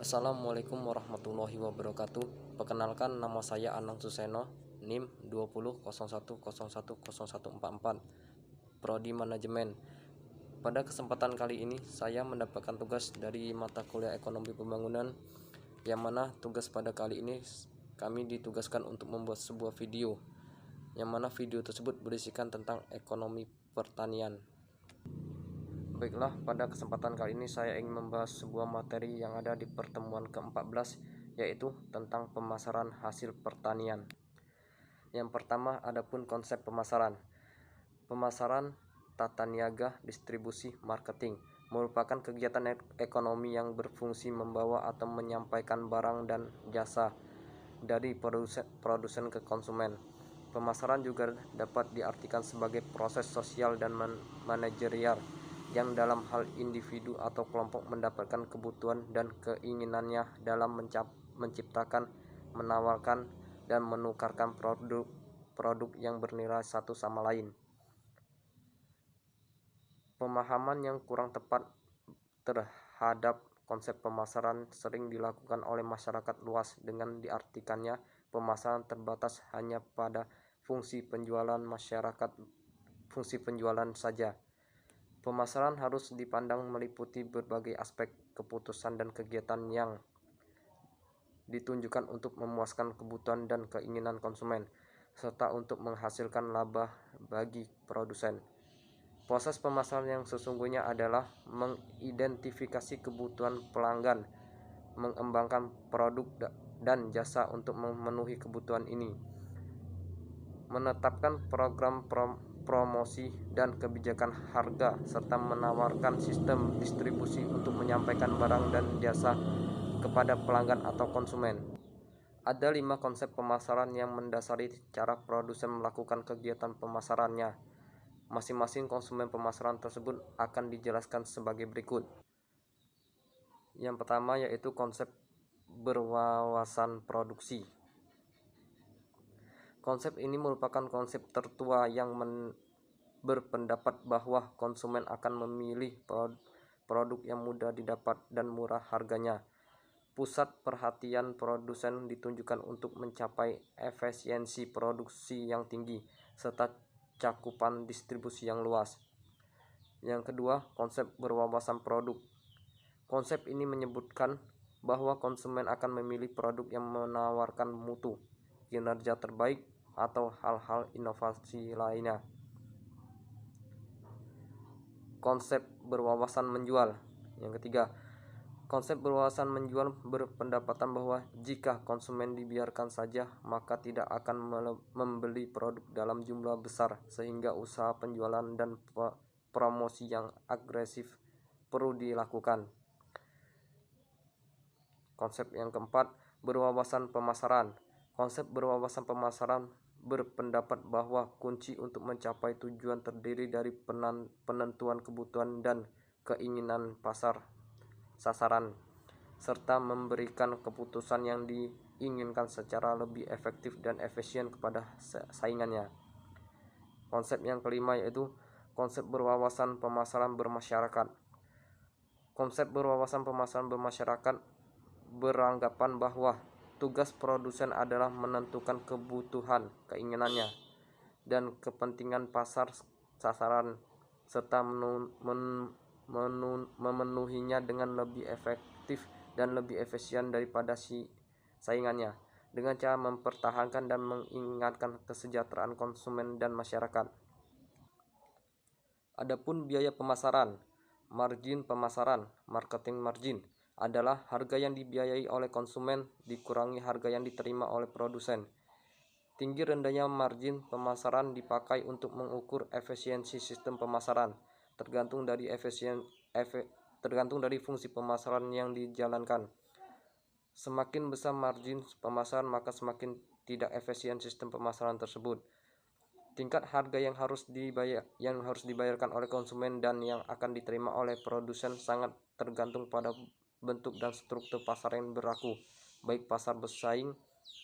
Assalamualaikum warahmatullahi wabarakatuh. Perkenalkan, nama saya Anang Suseno, NIM 2001010144, Prodi Manajemen. Pada kesempatan kali ini saya mendapatkan tugas dari mata kuliah Ekonomi Pembangunan, yang mana tugas pada kali ini kami ditugaskan untuk membuat sebuah video, yang mana video tersebut berisikan tentang ekonomi pertanian. Baiklah, pada kesempatan kali ini saya ingin membahas sebuah materi yang ada di pertemuan ke-14, yaitu tentang pemasaran hasil pertanian. Yang pertama, adapun konsep pemasaran. Pemasaran, tata niaga, distribusi, marketing merupakan kegiatan ekonomi yang berfungsi membawa atau menyampaikan barang dan jasa dari produsen ke konsumen. Pemasaran juga dapat diartikan sebagai proses sosial dan manajerial yang dalam hal individu atau kelompok mendapatkan kebutuhan dan keinginannya dalam menciptakan, menawarkan, dan menukarkan produk yang bernilai satu sama lain. Pemahaman yang kurang tepat terhadap konsep pemasaran sering dilakukan oleh masyarakat luas dengan diartikannya pemasaran terbatas hanya pada fungsi penjualan saja. Pemasaran harus dipandang meliputi berbagai aspek keputusan dan kegiatan yang ditunjukkan untuk memuaskan kebutuhan dan keinginan konsumen, serta untuk menghasilkan laba bagi produsen. Proses pemasaran yang sesungguhnya adalah mengidentifikasi kebutuhan pelanggan, mengembangkan produk dan jasa untuk memenuhi kebutuhan ini, menetapkan program promosi dan kebijakan harga, serta menawarkan sistem distribusi untuk menyampaikan barang dan jasa kepada pelanggan atau konsumen. Ada 5 konsep pemasaran yang mendasari cara produsen melakukan kegiatan pemasarannya. Masing-masing konsumen pemasaran tersebut akan dijelaskan sebagai berikut. Yang pertama yaitu konsep berwawasan produksi. Konsep ini merupakan konsep tertua yang berpendapat bahwa konsumen akan memilih produk yang mudah didapat dan murah harganya. Pusat perhatian produsen ditunjukkan untuk mencapai efisiensi produksi yang tinggi serta cakupan distribusi yang luas. Yang kedua, konsep berwawasan produk. Konsep ini menyebutkan bahwa konsumen akan memilih produk yang menawarkan mutu, kinerja terbaik, atau hal-hal inovasi lainnya. Konsep berwawasan menjual. Yang ketiga, konsep berwawasan menjual berpendapatan bahwa jika konsumen dibiarkan saja, maka tidak akan membeli produk dalam jumlah besar, sehingga usaha penjualan dan promosi yang agresif perlu dilakukan. Konsep yang keempat, berwawasan pemasaran. Konsep berwawasan pemasaran berpendapat bahwa kunci untuk mencapai tujuan terdiri dari penentuan kebutuhan dan keinginan pasar sasaran, serta memberikan keputusan yang diinginkan secara lebih efektif dan efisien kepada saingannya. Konsep yang kelima yaitu konsep berwawasan pemasaran bermasyarakat. Konsep berwawasan pemasaran bermasyarakat beranggapan bahwa tugas produsen adalah menentukan kebutuhan, keinginannya, dan kepentingan pasar sasaran, serta memenuhinya dengan lebih efektif dan lebih efisien daripada saingannya, dengan cara mempertahankan dan meningkatkan kesejahteraan konsumen dan masyarakat. Adapun biaya pemasaran, margin pemasaran, marketing margin, adalah harga yang dibiayai oleh konsumen dikurangi harga yang diterima oleh produsen. Tinggi rendahnya margin pemasaran dipakai untuk mengukur efisiensi sistem pemasaran, tergantung dari fungsi pemasaran yang dijalankan. Semakin besar margin pemasaran, maka semakin tidak efisien sistem pemasaran tersebut. Tingkat harga yang harus dibayarkan oleh konsumen dan yang akan diterima oleh produsen sangat tergantung pada bentuk dan struktur pasar yang berlaku, baik pasar bersaing,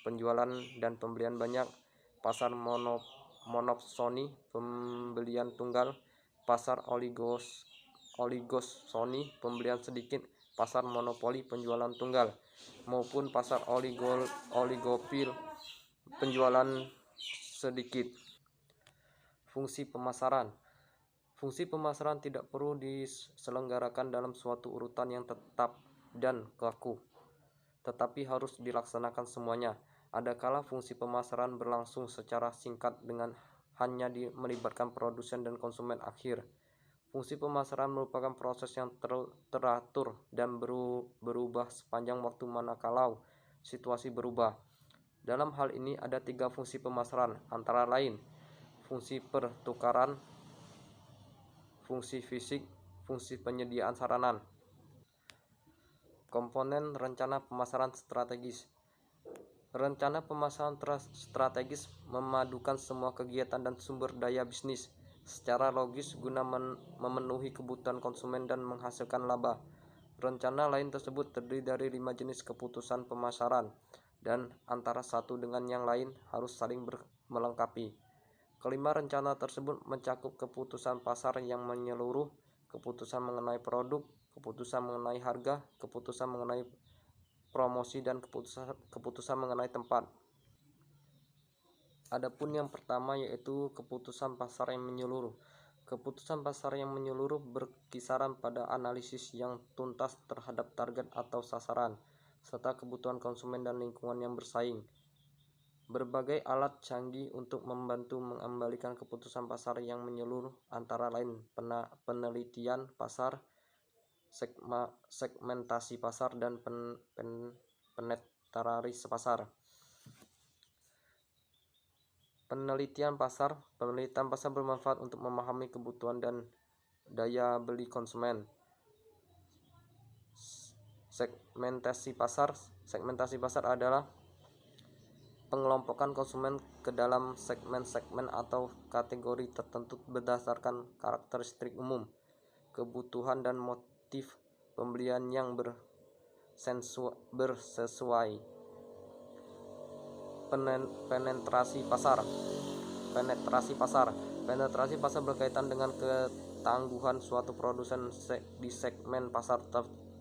penjualan dan pembelian banyak, pasar monopsoni, pembelian tunggal, pasar oligosoni, pembelian sedikit, pasar monopoli penjualan tunggal, maupun pasar oligopil penjualan sedikit. Fungsi pemasaran. Fungsi pemasaran tidak perlu diselenggarakan dalam suatu urutan yang tetap dan kaku, tetapi harus dilaksanakan semuanya. Adakala fungsi pemasaran berlangsung secara singkat dengan hanya melibatkan produsen dan konsumen akhir. Fungsi pemasaran merupakan proses yang teratur dan berubah sepanjang waktu manakala situasi berubah. Dalam hal ini ada 3 fungsi pemasaran, antara lain fungsi pertukaran, fungsi fisik, fungsi penyediaan sarana. Komponen rencana pemasaran strategis. Rencana pemasaran strategis memadukan semua kegiatan dan sumber daya bisnis secara logis guna memenuhi kebutuhan konsumen dan menghasilkan laba. Rencana lain tersebut terdiri dari 5 jenis keputusan pemasaran, dan antara satu dengan yang lain harus saling melengkapi. Kelima rencana tersebut mencakup keputusan pasar yang menyeluruh, keputusan mengenai produk, keputusan mengenai harga, keputusan mengenai promosi, dan keputusan mengenai tempat. Adapun yang pertama yaitu keputusan pasar yang menyeluruh. Keputusan pasar yang menyeluruh berkisaran pada analisis yang tuntas terhadap target atau sasaran, serta kebutuhan konsumen dan lingkungan yang bersaing. Berbagai alat canggih untuk membantu mengembalikan keputusan pasar yang menyeluruh antara lain penelitian pasar, segmentasi pasar, dan penetrasi pasar. Penelitian pasar bermanfaat untuk memahami kebutuhan dan daya beli konsumen. Segmentasi pasar adalah pengelompokan konsumen ke dalam segmen-segmen atau kategori tertentu berdasarkan karakteristik umum, kebutuhan, dan motif pembelian yang bersesuai. Penetrasi pasar berkaitan dengan ketangguhan suatu produsen di segmen pasar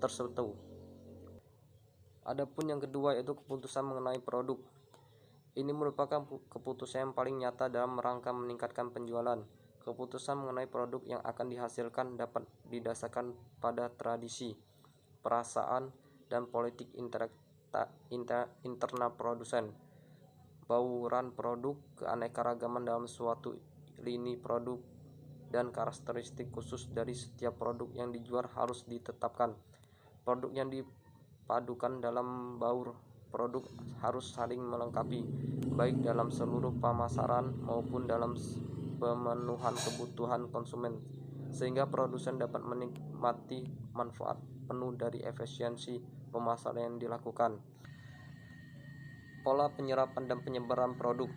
tertentu. Adapun yang kedua yaitu keputusan mengenai produk. Ini merupakan keputusan yang paling nyata dalam rangka meningkatkan penjualan. Keputusan mengenai produk yang akan dihasilkan dapat didasarkan pada tradisi, perasaan, dan politik internal produsen, bauran produk, keanekaragaman dalam suatu lini produk, dan karakteristik khusus dari setiap produk yang dijual harus ditetapkan. Produk yang dipadukan dalam baur produk harus saling melengkapi, baik dalam seluruh pemasaran maupun dalam pemenuhan kebutuhan konsumen, sehingga produsen dapat menikmati manfaat penuh dari efisiensi pemasaran yang dilakukan. Pola penyerapan dan penyebaran produk.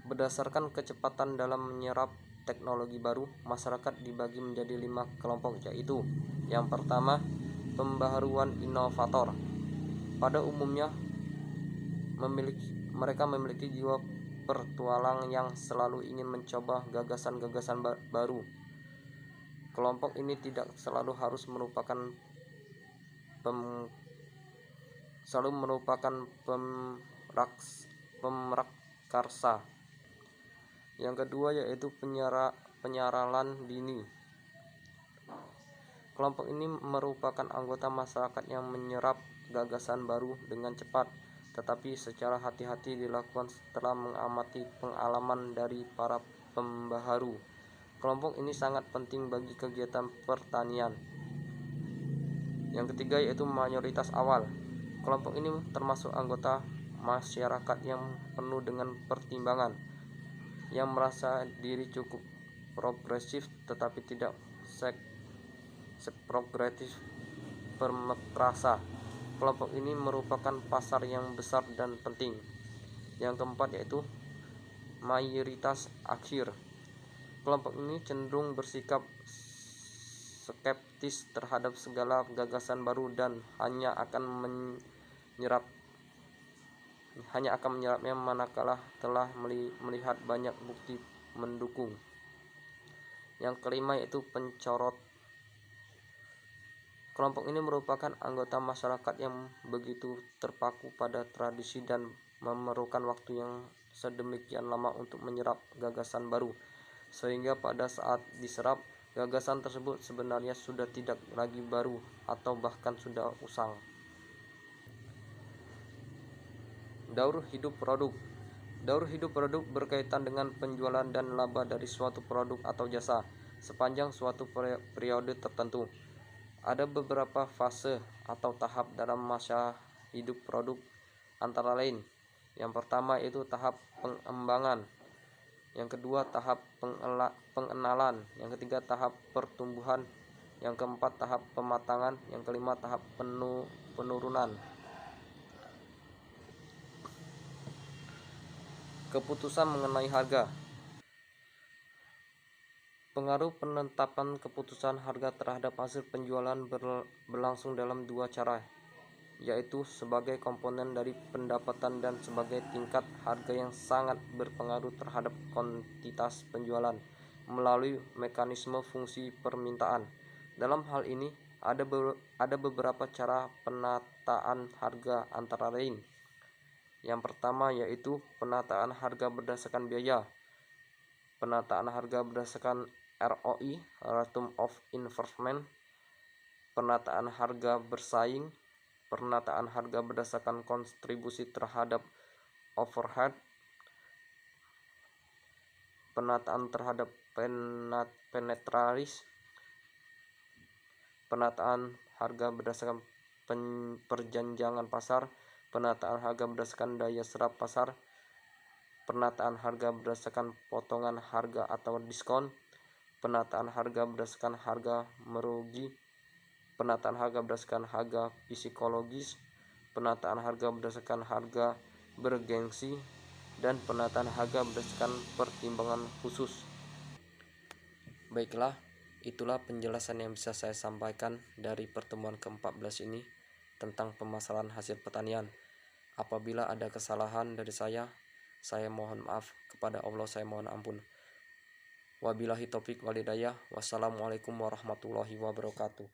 Berdasarkan kecepatan dalam menyerap teknologi baru, masyarakat dibagi menjadi 5 kelompok, yaitu yang pertama, pembaharuan inovator. Pada umumnya mereka memiliki jiwa pertualang yang selalu ingin mencoba gagasan-gagasan baru. Kelompok ini tidak selalu harus merupakan pemrakarsa. Yang kedua yaitu penyeralan dini. Kelompok ini merupakan anggota masyarakat yang menyerap gagasan baru dengan cepat, tetapi secara hati-hati dilakukan setelah mengamati pengalaman dari para pembaharu. Kelompok ini sangat penting bagi kegiatan pertanian. Yang ketiga yaitu mayoritas awal. Kelompok ini termasuk anggota masyarakat yang penuh dengan pertimbangan, yang merasa diri cukup progresif tetapi tidak progresif permakrasa. Kelompok ini merupakan pasar yang besar dan penting. Yang keempat yaitu mayoritas akhir. Kelompok ini cenderung bersikap skeptis terhadap segala gagasan baru dan hanya akan menyerapnya manakala telah melihat banyak bukti mendukung. Yang kelima yaitu Kelompok ini merupakan anggota masyarakat yang begitu terpaku pada tradisi dan memerlukan waktu yang sedemikian lama untuk menyerap gagasan baru, sehingga pada saat diserap, gagasan tersebut sebenarnya sudah tidak lagi baru atau bahkan sudah usang. Daur hidup produk. Daur hidup produk berkaitan dengan penjualan dan laba dari suatu produk atau jasa sepanjang suatu periode tertentu. Ada beberapa fase atau tahap dalam masa hidup produk, antara lain: yang pertama itu tahap pengembangan, yang kedua tahap pengenalan, yang ketiga tahap pertumbuhan, yang keempat tahap pematangan, yang kelima tahap penurunan. Keputusan mengenai harga. Pengaruh penetapan keputusan harga terhadap hasil penjualan berlangsung dalam dua cara, yaitu sebagai komponen dari pendapatan dan sebagai tingkat harga yang sangat berpengaruh terhadap kuantitas penjualan melalui mekanisme fungsi permintaan. Dalam hal ini, ada beberapa cara penataan harga, antara lain: yang pertama yaitu penataan harga berdasarkan biaya, penataan harga berdasarkan ROI, Return of Investment, penataan harga bersaing, penataan harga berdasarkan kontribusi terhadap overhead, penataan terhadap penetralis, penataan harga berdasarkan perjanjian pasar, penataan harga berdasarkan daya serap pasar, penataan harga berdasarkan potongan harga atau diskon, penataan harga berdasarkan harga merugi, penataan harga berdasarkan harga psikologis, penataan harga berdasarkan harga bergengsi, dan penataan harga berdasarkan pertimbangan khusus. Baiklah, itulah penjelasan yang bisa saya sampaikan dari pertemuan ke-14 ini tentang pemasaran hasil pertanian. Apabila ada kesalahan dari saya mohon maaf. Kepada Allah saya mohon ampun. Wabillahi taufik walhidayah. Wassalamualaikum warahmatullahi wabarakatuh.